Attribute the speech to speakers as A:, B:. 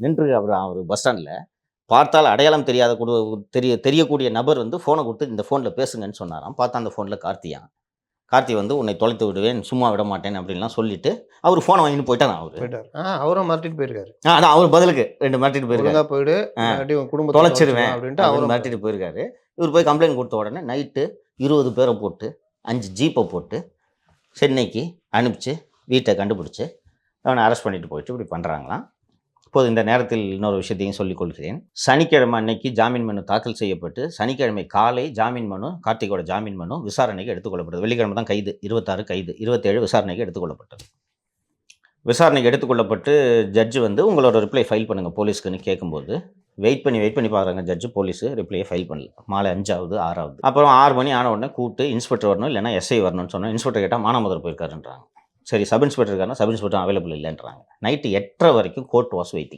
A: நின்று அவர் பஸ் ஸ்டாண்டில் பார்த்தால் அடையாளம் தெரியாத தெரியக்கூடிய நபர் வந்து ஃபோனை கொடுத்து இந்த ஃபோனில் பேசுங்கன்னு சொன்னாராம். பார்த்தா அந்த ஃபோனில் கார்த்தி வந்து உன்னை தொலைத்து விடுவேன், சும்மா விட மாட்டேன் அப்படின்லாம் சொல்லிட்டு அவர் ஃபோனை வாங்கிட்டு போயிட்டாராம் அவரு.
B: அவரும் மிரட்டிட்டு போயிருக்காரு.
A: அதான் அவர் பதிலுக்கு 2 மிரட்டிட்டு போயிருக்காரு.
B: போயிடு குடும்பத்தை
A: தொலைச்சிருவேன்
B: அப்படின்ட்டு
A: அவரும் மிரட்டிட்டு போயிருக்காரு. இவர் போய் கம்ப்ளைண்ட் கொடுத்த உடனே நைட்டு 20 பேரை போட்டு 5 ஜீப்பை போட்டு சென்னைக்கு அனுப்பிச்சு வீட்டை கண்டுபிடிச்சி அவனை அரெஸ்ட் பண்ணிட்டு போயிட்டு இப்படி பண்ணுறாங்களாம். இப்போது இந்த நேரத்தில் இன்னொரு விஷயத்தையும் சொல்லிக் கொள்கிறேன். சனிக்கிழமை அன்னைக்கு ஜாமீன் மனு தாக்கல் செய்யப்பட்டு சனிக்கிழமை காலை ஜாமீன் மனு கார்த்திகோட ஜாமீன் மனு விசாரணைக்கு எடுத்துக்கொள்ளப்பட்டது. வெள்ளிக்கிழமை தான் கைது, 26 கைது, 27 விசாரணைக்கு எடுத்துக்கொள்ளப்பட்டது. விசாரணைக்கு எடுத்துக்கொள்ளப்பட்டு ஜட்ஜு வந்து உங்களோட ரிப்ளை ஃபைல் பண்ணுங்கள் போலீஸ்க்குன்னு கேட்கும்போது வெயிட் பண்ணி பார்க்குறாங்க ஜட்ஜு. போலீஸு ரிப்ளையை ஃபைல் பண்ணல. மாலை 5ஆவது 6ஆவது. அப்புறம் 6 மணி ஆன உடனே கூப்பிட்டு இன்ஸ்பெக்டர் வரணும் இல்லைனா எஸ்ஐ வரணும்னு சொன்னோம். இன்ஸ்பெக்டர் கேட்டால் மானாமதுரை போயிருக்காருன்றாங்க. சரி, சப் இன்ஸ்பெக்டர் இருக்காருன்னா சப் இன்ஸ்பெக்டர் அவைலபிள் இல்லைன்றாங்க. நைட்டு 8:30 வரைக்கும் கோர்ட் வாஸ் வெயிட்டிங்.